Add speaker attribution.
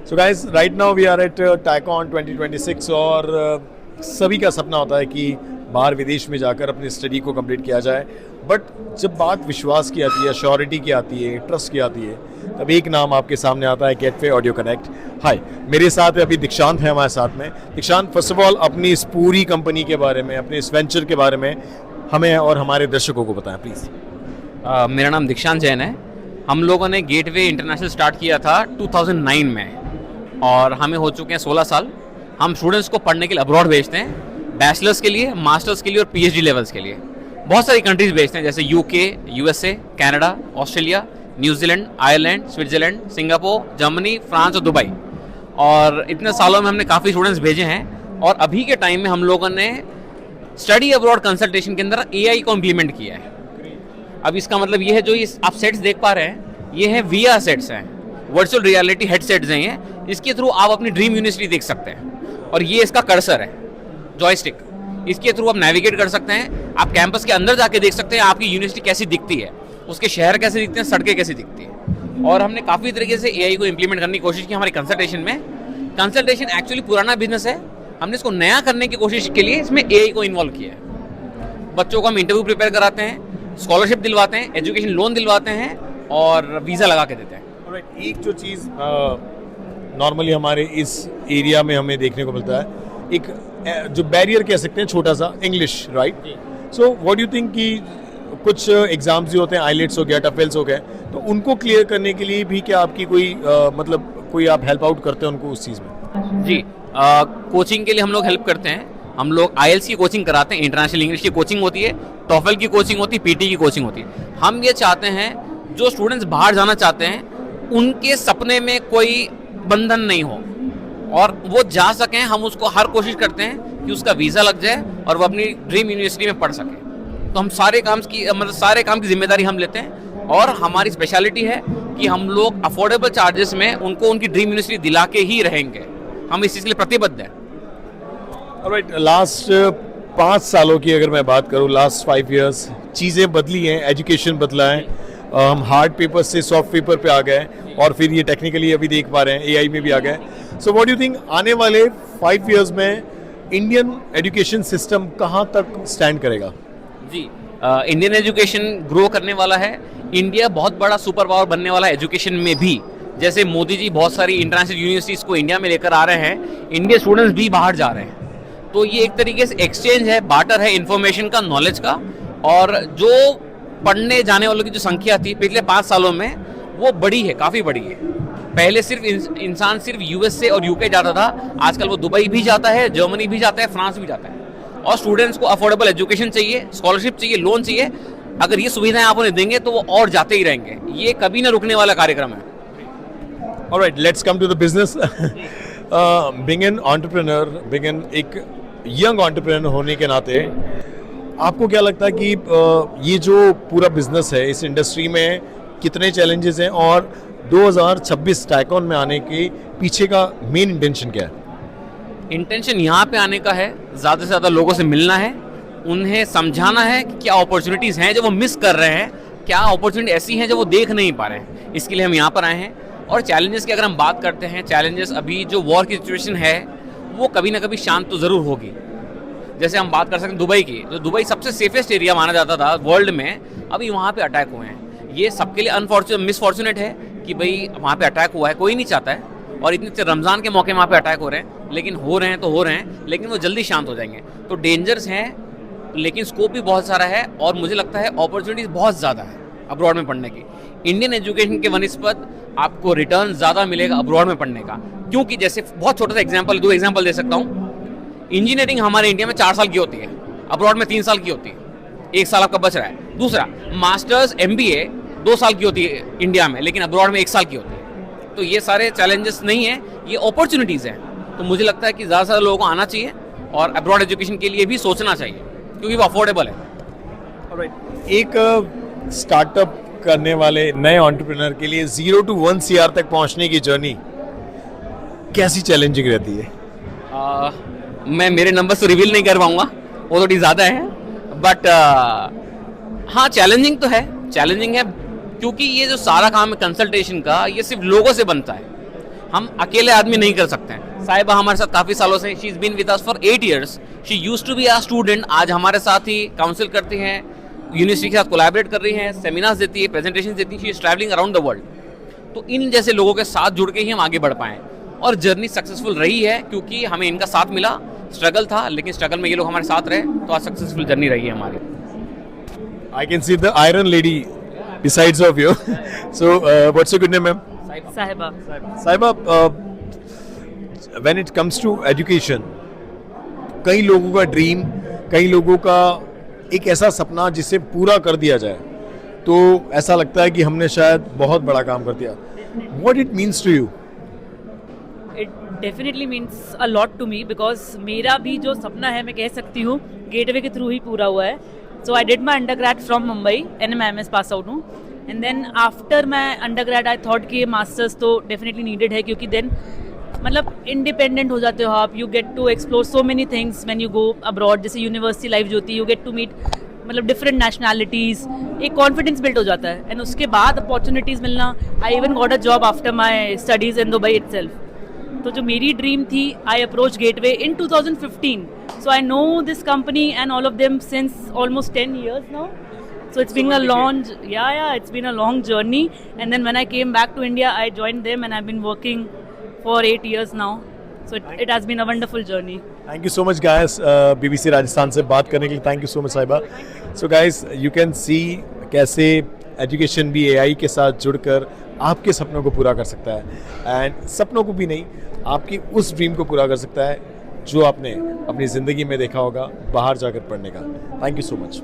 Speaker 1: So guys right now we are at टैकॉन 2026 और सभी का सपना होता है कि बाहर विदेश में जाकर अपनी स्टडी को कंप्लीट किया जाए, बट जब बात विश्वास की आती है, श्योरिटी की आती है, ट्रस्ट की आती है, तब एक नाम आपके सामने आता है, गेटवे ऑडियो कनेक्ट। हाय, मेरे साथ अभी दीक्षांत है हमारे साथ में। दीक्षांत, फर्स्ट ऑफ ऑल अपनी इस पूरी कंपनी के बारे में, अपने इस वेंचर के बारे में हमें और हमारे दर्शकों को बताएं प्लीज़।
Speaker 2: मेरा नाम दीक्षांत जैन है। हम लोगों ने गेटवे इंटरनेशनल स्टार्ट किया था 2009 में और हमें हो चुके हैं 16 साल। हम स्टूडेंट्स को पढ़ने के लिए अब्रॉड भेजते हैं, बैचलर्स के लिए, मास्टर्स के लिए और पीएचडी लेवल्स के लिए। बहुत सारी कंट्रीज भेजते हैं जैसे UK, USA, Canada, Australia, New Zealand, Ireland, Switzerland, Singapore, Germany, France और दुबई। और इतने सालों में हमने काफ़ी स्टूडेंट्स भेजे हैं और अभी के टाइम में हम लोगों ने स्टडी अब्रॉड कंसल्टेशन के अंदर एआई को इम्प्लीमेंट किया है। अब इसका मतलब ये है, जो आप सेट्स देख पा रहे हैं, ये है वीआर सेट्स हैं, वर्चुअल रियलिटी हेडसेट्स हैं ये। इसके थ्रू आप अपनी ड्रीम यूनिवर्सिटी देख सकते हैं और ये इसका कर्सर है, जॉयस्टिक। इसके थ्रू आप नेविगेट कर सकते हैं, आप कैंपस के अंदर जाके देख सकते हैं आपकी यूनिवर्सिटी कैसी दिखती है, उसके शहर कैसे दिखते हैं, सड़कें कैसी दिखती हैं। और हमने काफ़ी तरीके से एआई को इम्प्लीमेंट करने की कोशिश की हमारी कंसल्टेशन में। कंसल्टेशन एक्चुअली पुराना बिजनेस है, हमने इसको नया करने की कोशिश के लिए इसमें एआई को इन्वॉल्व किया है। बच्चों को हम इंटरव्यू प्रिपेयर कराते हैं, स्कॉलरशिप दिलवाते हैं, एजुकेशन लोन दिलवाते हैं और वीज़ा लगा के देते हैं।
Speaker 1: एक जो चीज़ नॉर्मली हमारे इस एरिया में हमें देखने को मिलता है, एक जो बैरियर कह सकते हैं छोटा सा, English, right? So what do you think कि कुछ एग्जाम्स जो होते हैं, आईलेट्स हो गया, टफेल्स हो गए, तो उनको क्लियर करने के लिए भी क्या आपकी कोई कोई आप हेल्प आउट करते हैं उनको उस चीज़ में?
Speaker 2: जी, कोचिंग के लिए हम लोग हेल्प करते हैं। हम लोग आईएलटीएस की कोचिंग कराते हैं, इंटरनेशनल इंग्लिश की कोचिंग होती है, टॉफल की कोचिंग होती है, पीटी की कोचिंग होती है। हम ये चाहते हैं जो स्टूडेंट्स बाहर जाना चाहते हैं उनके सपने में कोई बंधन नहीं हो और वो जा सकें। हम उसको हर कोशिश करते हैं कि उसका वीज़ा लग जाए और वो अपनी ड्रीम यूनिवर्सिटी में पढ़ सके। तो हम सारे काम की जिम्मेदारी हम लेते हैं और हमारी स्पेशलिटी है कि हम लोग अफोर्डेबल चार्जेस में उनको उनकी ड्रीम यूनिवर्सिटी दिला के ही रहेंगे। हम इस चीज़ के लिए प्रतिबद्ध हैं।
Speaker 1: ऑलराइट, लास्ट 5 सालों की अगर मैं बात करूँ, लास्ट 5 इयर्स चीज़ें बदली हैं, एजुकेशन बदला है। हम हार्ड पेपर से सॉफ्ट पेपर पे आ गए और फिर ये टेक्निकली अभी देख पा रहे हैं एआई में भी आ गए। So what do you think आने वाले 5 इयर्स में इंडियन एजुकेशन सिस्टम कहाँ तक स्टैंड करेगा?
Speaker 2: जी, इंडियन एजुकेशन ग्रो करने वाला है। इंडिया बहुत बड़ा सुपर पावर बनने वाला है एजुकेशन में भी। जैसे मोदी जी बहुत सारी इंटरनेशनल यूनिवर्सिटीज़ को इंडिया में लेकर आ रहे हैं, इंडियन स्टूडेंट्स भी बाहर जा रहे हैं। तो ये एक तरीके से एक्सचेंज है, बार्टर है इन्फॉर्मेशन का, नॉलेज का। और जो पढ़ने जाने वालों की जो संख्या थी पिछले 5 सालों में, वो बड़ी है, काफ़ी बड़ी है। पहले सिर्फ इंसान सिर्फ यूएस से और यूके जाता था, आजकल वो दुबई भी जाता है, जर्मनी भी जाता है, फ्रांस भी जाता है। और स्टूडेंट्स को अफोर्डेबल एजुकेशन चाहिए, स्कॉलरशिप चाहिए, लोन चाहिए। अगर ये सुविधाएं आप उन्हें देंगे तो वो और जाते ही रहेंगे। ये कभी ना रुकने वाला कार्यक्रम है।
Speaker 1: Alright, let's come to the business. Being an entrepreneur, being an एक यंग एंटरप्रेन्योर होने के नाते आपको क्या लगता है कि ये जो पूरा बिजनेस है, इस इंडस्ट्री में कितने चैलेंजेस हैं और 2026 टैकॉन में आने के पीछे का मेन इंटेंशन क्या है?
Speaker 2: इंटेंशन यहाँ पे आने का है, ज़्यादा से ज़्यादा लोगों से मिलना है, उन्हें समझाना है कि क्या अपॉर्चुनिटीज़ हैं जो वो मिस कर रहे हैं, क्या अपॉर्चुनिटी ऐसी हैं जो वो देख नहीं पा रहे हैं। इसके लिए हम यहाँ पर आए हैं। और चैलेंजेस की अगर हम बात करते हैं, चैलेंजेस अभी जो वॉर की सिचुएशन है वो कभी ना कभी शांत तो ज़रूर होगी। जैसे हम बात कर सकते हैं दुबई की, तो दुबई सबसे सेफेस्ट एरिया माना जाता था वर्ल्ड में, अभी वहाँ पे अटैक हुए हैं। ये सबके लिए मिसफॉर्चुनेट है कि भाई वहाँ पे अटैक हुआ है, कोई नहीं चाहता है। और इतने रमज़ान के मौके वहाँ पे अटैक हो रहे हैं, लेकिन हो रहे हैं तो हो रहे हैं, लेकिन वो जल्दी शांत हो जाएंगे। तो डेंजर्स हैं, लेकिन स्कोप भी बहुत सारा है और मुझे लगता है अपॉर्चुनिटीज़ बहुत ज़्यादा है अब्रॉड में पढ़ने की। इंडियन एजुकेशन के वनिस्पत आपको रिटर्न ज़्यादा मिलेगा अब्रॉड में पढ़ने का, क्योंकि जैसे बहुत छोटा सा एग्जाम्पल, 2 एग्जाम्पल दे सकता हूँ। इंजीनियरिंग हमारे इंडिया में 4 साल की होती है, अब्रॉड में 3 साल की होती है, 1 साल आपका बच रहा है। दूसरा, मास्टर्स MBA 2 साल की होती है इंडिया में, लेकिन अब्रॉड में 1 साल की होती है। तो ये सारे चैलेंजेस नहीं है, ये अपॉर्चुनिटीज़ हैं। तो मुझे लगता है कि ज़्यादा से ज़्यादा लोगों को आना चाहिए और अब्रॉड एजुकेशन के लिए भी सोचना चाहिए, क्योंकि वो अफोर्डेबल है।
Speaker 1: एक स्टार्टअप करने वाले नए एंटरप्रेन्योर के लिए 0 to 1 CR तक पहुंचने की जर्नी कैसी चैलेंजिंग रहती है?
Speaker 2: मैं मेरे नंबर्स तो रिवील नहीं कर पाऊंगा, वो थोड़ी ज़्यादा है, बट हाँ चैलेंजिंग तो है, चैलेंजिंग है क्योंकि ये जो सारा काम है कंसल्टेशन का, ये सिर्फ लोगों से बनता है। हम अकेले आदमी नहीं कर सकते हैं। साहिबा हमारे साथ काफ़ी सालों से, she is been with us for 8 years। She used to be a student, आज हमारे साथ ही काउंसिल करती हैं, यूनिवर्सिटी के साथ कोलैबोरेट कर रही हैं, सेमिनार्स देती है, प्रेजेंटेशन देती है, she is travelling around the world. तो इन जैसे लोगों के साथ जुड़ के ही हम आगे बढ़ पाएँ, और जर्नी सक्सेसफुल रही है क्योंकि हमें इनका साथ मिला। स्ट्रगल था, लेकिन स्ट्रगल में ये लोग हमारे साथ रहे, तो आज सक्सेसफुल जर्नी रही है हमारी।
Speaker 1: I can see the Iron Lady besides of you. So, what's your good name, ma'am?
Speaker 3: साहिबा।
Speaker 1: Saiba, when it comes to education, कई लोगों का ड्रीम, कई लोगों का एक ऐसा सपना जिसे पूरा कर दिया जाए, तो ऐसा लगता है कि हमने शायद बहुत बड़ा काम कर दिया। What it means to you?
Speaker 3: It definitely means a lot to me, because मेरा भी जो सपना है मैं कह सकती हूँ गेटवे के थ्रू ही पूरा हुआ है। So I did my undergrad from Mumbai, NMIMS pass out हूँ, and then after my undergrad I thought कि मास्टर्स तो डेफिनेटली नीडेड है, क्योंकि देन मतलब इंडिपेंडेंट हो जाते हो आप, you get to explore so many things when you go abroad. जैसे यूनिवर्सिटी लाइफ जो होती है, यू गेट टू मीट मतलब डिफरेंट नेशनैलिटीज़, एक कॉन्फिडेंस बिल्ड हो जाता है, एंड उसके बाद अपॉर्चुनिटीज़ मिलना। I even got a job after my studies in Dubai itself. तो जो मेरी ड्रीम थी, I approach gateway in 2015, so I know this company and all of them since almost 10 years now. So it's been a long, it's been a long journey. And then when I came back to India, I joined them, and I've been working for 8 years now. So it has been a wonderful journey.
Speaker 1: Thank you so much, guys. BBC Rajasthan से बात करने के लिए thank you so much, साहिबा. So guys, you can see कैसे education भी AI के साथ जुड़कर आपके सपनों को पूरा कर सकता है, एंड सपनों को भी नहीं, आपकी उस ड्रीम को पूरा कर सकता है जो आपने अपनी ज़िंदगी में देखा होगा बाहर जाकर पढ़ने का। Thank you so much.